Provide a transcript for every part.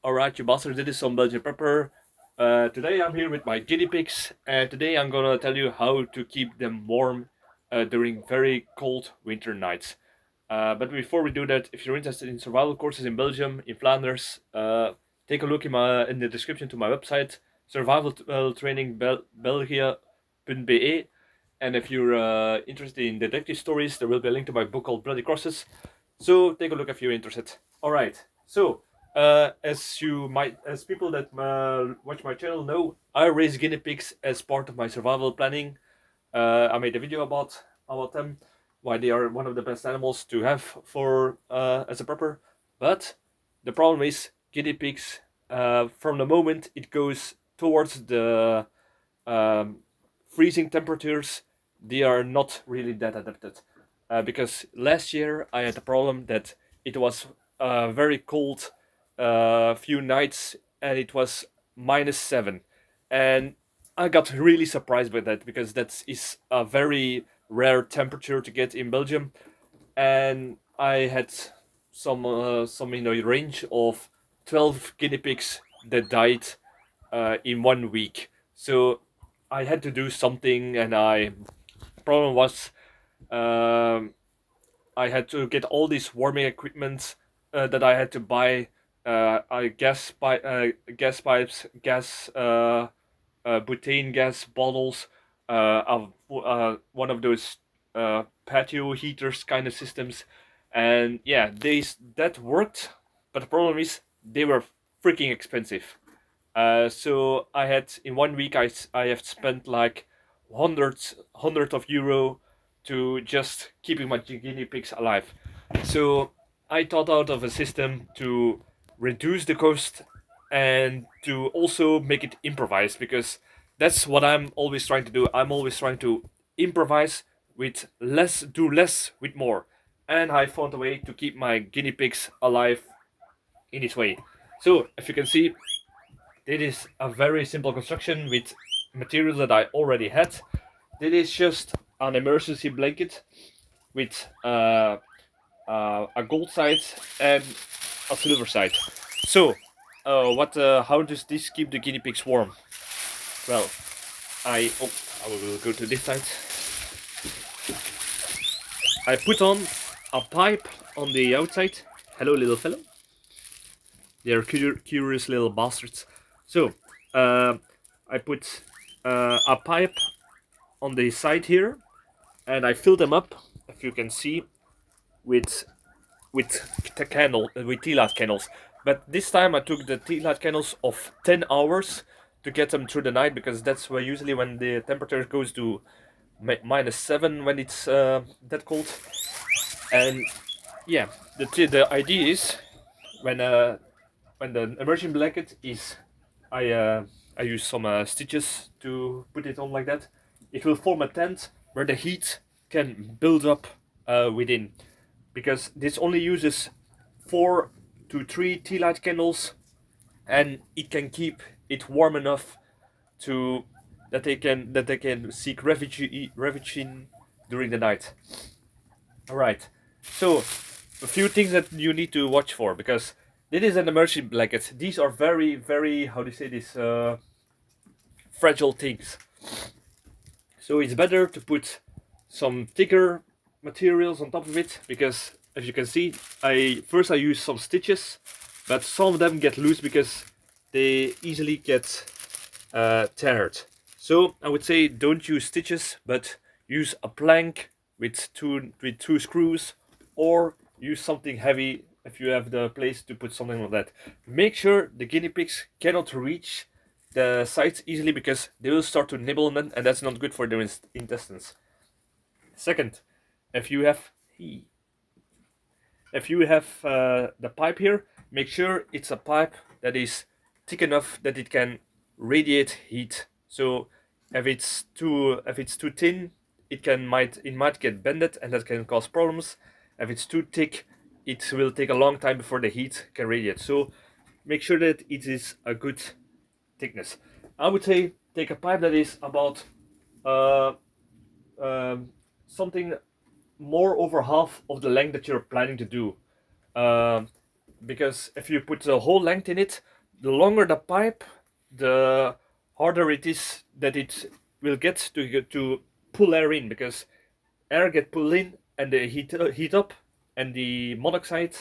Alright, you bastards, this is Some-Belgian-prepper. Today I'm here with my guinea pigs, and today I'm gonna tell you how to keep them warm during very cold winter nights. But before we do that, if you're interested in survival courses in Belgium, in Flanders, take a look in the description to my website, survivaltrainingbelgia.be. And if you're interested in detective stories, there will be a link to my book called Bloody Crosses. So take a look if you're interested. All right. So as people that watch my channel know, I raise guinea pigs as part of my survival planning. I made a video about them, why they are one of the best animals to have for as a prepper. But the problem is guinea pigs. From the moment it goes towards the um, freezing temperatures, they are not really that adapted. Because last year I had a problem that it was very cold few nights and it was -7. And I got really surprised by that because that is a very rare temperature to get in Belgium. And I had some in a range of 12 guinea pigs that died in 1 week. So I had to do something, and problem was um, I had to get all these warming equipment that I had to buy. Gas pipes, butane gas bottles, one of those patio heaters kind of systems, and yeah, that worked. But the problem is they were freaking expensive. So I had in 1 week I have spent like hundreds of euro to just keeping my guinea pigs alive. So I thought out of a system to reduce the cost and to also make it improvised, because that's what I'm always trying to do. I'm always trying to improvise with less, do less with more. And I found a way to keep my guinea pigs alive in this way. So, if you can see, it is a very simple construction with materials that I already had. It is just an emergency blanket with a gold side and a silver side. So, how does this keep the guinea pigs warm? Well, I will go to this side. I put on a pipe on the outside. Hello, little fellow. They're curious little bastards. So, uh, I put a pipe on the side here, and I fill them up, if you can see, with with tea light candles. But this time I took the tea light candles of 10 hours to get them through the night, because that's where usually when the temperature goes to -7 when it's that cold. And yeah, the idea is when the immersion blanket is, I use some stitches to put it on like that. It will form a tent where the heat can build up within, because this only uses 4 to 3 tea light candles, and it can keep it warm enough to that they can seek refuge in during the night. All right, so a few things that you need to watch for, because this is an emergency blanket. These are very, how do you say this, fragile things. So it's better to put some thicker materials on top of it, because as you can see, I use some stitches, but some of them get loose because they easily get teared. So I would say don't use stitches, but use a plank with two screws, or use something heavy if you have the place to put something like that. Make sure the guinea pigs cannot reach the sides easily, because they will start to nibble on them, and that's not good for their intestines. Second, if you have the pipe here, make sure it's a pipe that is thick enough that it can radiate heat. So if it's too thin, it might get bended, and that can cause problems. If it's too thick, it will take a long time before the heat can radiate. So make sure that it is a good thickness. I would say take a pipe that is about uh, um, something more over half of the length that you're planning to do. Um because if you put the whole length in it, the longer the pipe, the harder it is that it will get to pull air in, because air get pulled in and the heat up, and the monoxide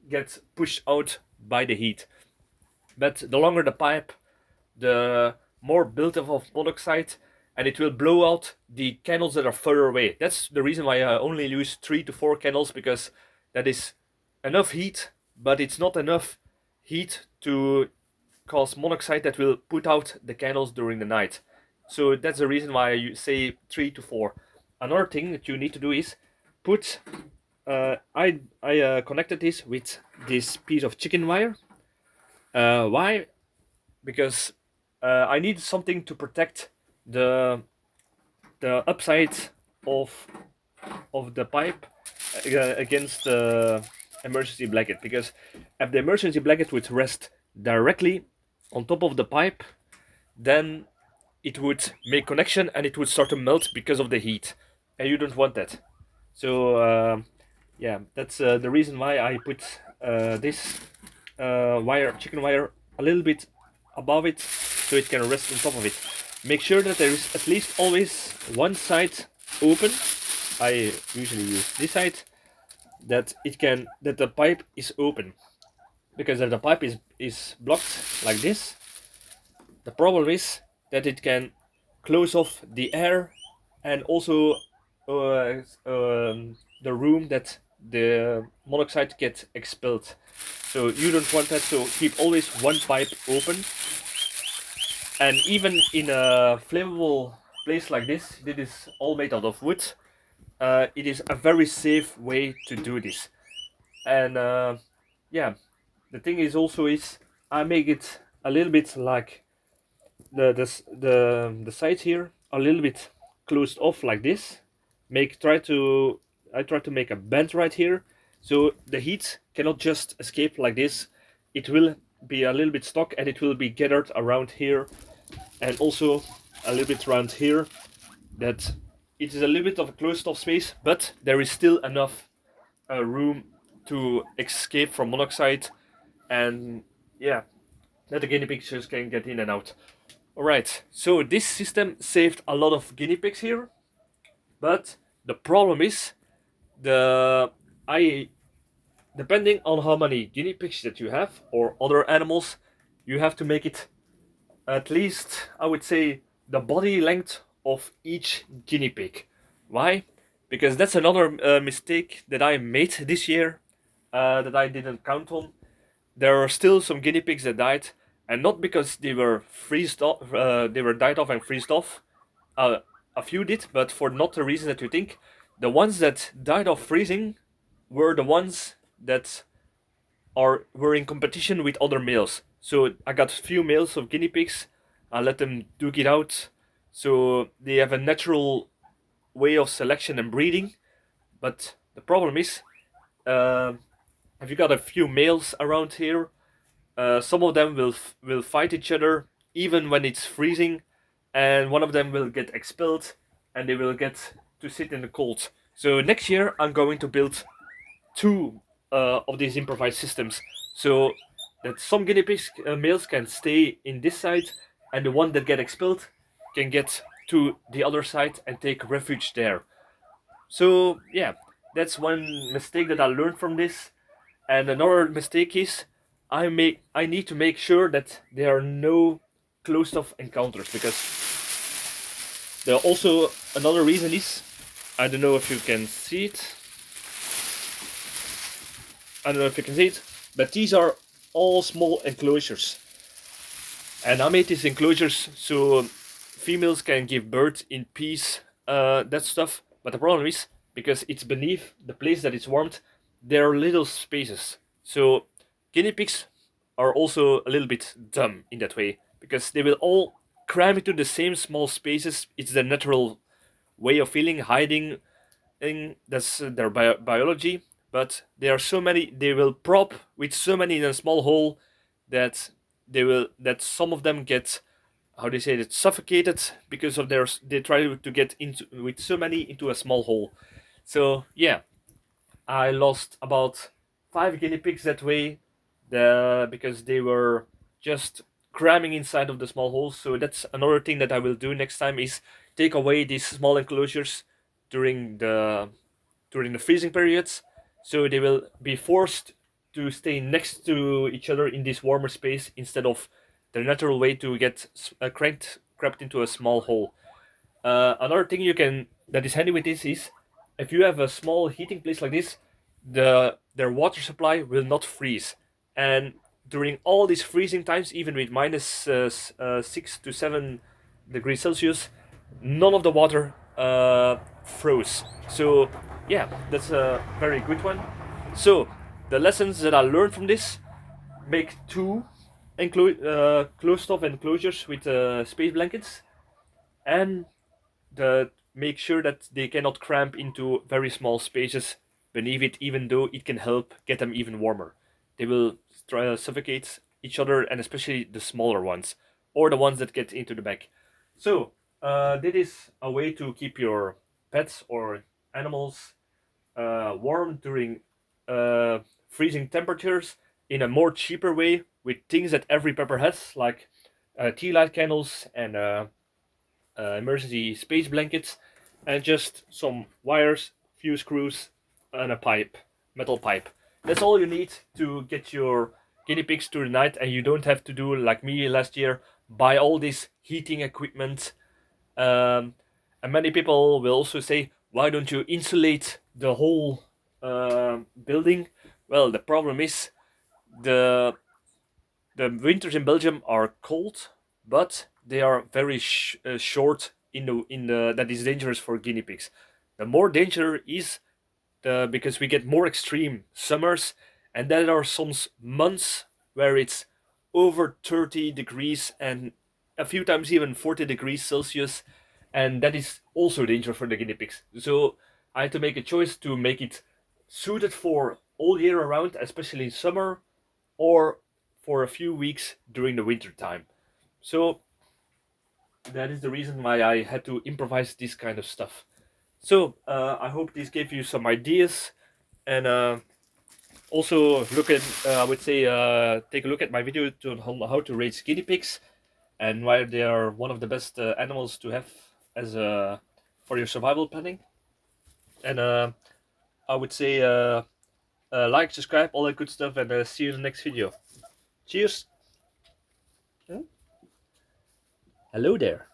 gets pushed out by the heat. But the longer the pipe, the more buildup of monoxide, and it will blow out the candles that are further away. That's the reason why I only use 3 to 4 candles, because that is enough heat, but it's not enough heat to cause monoxide that will put out the candles during the night. So that's the reason why I say 3 to 4. Another thing that you need to do is put. I connected this with this piece of chicken wire. Why? Because I need something to protect the the upside of the pipe against the emergency blanket, because if the emergency blanket would rest directly on top of the pipe, then it would make connection and it would start to melt because of the heat, and you don't want that. So yeah, that's the reason why I put this chicken wire, a little bit above it, so it can rest on top of it. Make sure that there is at least always one side open. I usually use this side, that the pipe is open, because if the pipe is blocked like this, the problem is that it can close off the air, and also the room that the monoxide gets expelled. So you don't want that, so keep always one pipe open. And even in a flammable place like this is all made out of wood, it is a very safe way to do this. And yeah, the thing is also is I make it a little bit like the sides here a little bit closed off like this. I try to make a bend right here, so the heat cannot just escape like this. It will be a little bit stuck, and it will be gathered around here, and also a little bit around here. That it is a little bit of a closed off space, but there is still enough room to escape from monoxide, and yeah, that the guinea pigs can get in and out. Alright, so this system saved a lot of guinea pigs here, but the problem is the I depending on how many guinea pigs that you have or other animals, you have to make it at least, I would say, the body length of each guinea pig. Why? Because that's another mistake that I made this year, that I didn't count on. There are still some guinea pigs that died, and not because they were freezed off, they were died off and freezed off. A few did, but for not the reason that you think. The ones that died of freezing were the ones that were in competition with other males. So I got few males of guinea pigs. I let them duke it out, so they have a natural way of selection and breeding. But the problem is, uh, if you got a few males around here, some of them will fight each other even when it's freezing, and one of them will get expelled, and they will get to sit in the cold. So next year I'm going to build two of these improvised systems, so that some guinea pigs males can stay in this side, and the one that get expelled can get to the other side and take refuge there. So yeah, that's one mistake that I learned from this. And another mistake is I need to make sure that there are no closed off encounters, because there are also another reason is, I don't know if you can see it. I don't know if you can see it, but these are all small enclosures. And I made these enclosures so females can give birth in peace, that stuff. But the problem is, because it's beneath the place that is warmed, there are little spaces. So guinea pigs are also a little bit dumb in that way, because they will all cram into the same small spaces. It's their natural way of feeling, hiding, and that's their biology. But there are so many, they will prop with so many in a small hole that that some of them get, how do you say it, suffocated, because of they try to get into with so many into a small hole. So yeah, I lost about 5 guinea pigs that way, because they were just cramming inside of the small holes. So that's another thing that I will do next time, is take away these small enclosures during the freezing periods, so they will be forced to stay next to each other in this warmer space instead of their natural way to get cramped into a small hole. Another thing that is handy with this is, if you have a small heating place like this, their water supply will not freeze, and during all these freezing times, even with minus 6 to 7 degrees Celsius, none of the water froze. So yeah, that's a very good one. So the lessons that I learned from this: make two closed-off enclosures with space blankets, and make sure that they cannot cramp into very small spaces beneath it, even though it can help get them even warmer. They will try to suffocate each other, and especially the smaller ones, or the ones that get into the back. So, that is a way to keep your pets or animals warm during freezing temperatures in a more cheaper way, with things that every prepper has, like tea light candles and emergency space blankets, and just some wires, few screws, and a metal pipe. That's all you need to get your guinea pigs through the night, and you don't have to do like me last year, buy all this heating equipment. And many people will also say, why don't you insulate the whole building? Well, the problem is the the winters in Belgium are cold, but they are very short in the that is dangerous for guinea pigs. The more danger is because we get more extreme summers, and there are some months where it's over 30 degrees and a few times even 40 degrees Celsius, and that is also danger for the guinea pigs. So I had to make a choice to make it suited for all year around, especially in summer, or for a few weeks during the winter time. So that is the reason why I had to improvise this kind of stuff. So I hope this gave you some ideas, and also look at I would say take a look at my video on how to raise guinea pigs, and why they are one of the best animals to have as for your survival planning. And I would say like, subscribe, all that good stuff, and see you in the next video. Cheers. Hello there.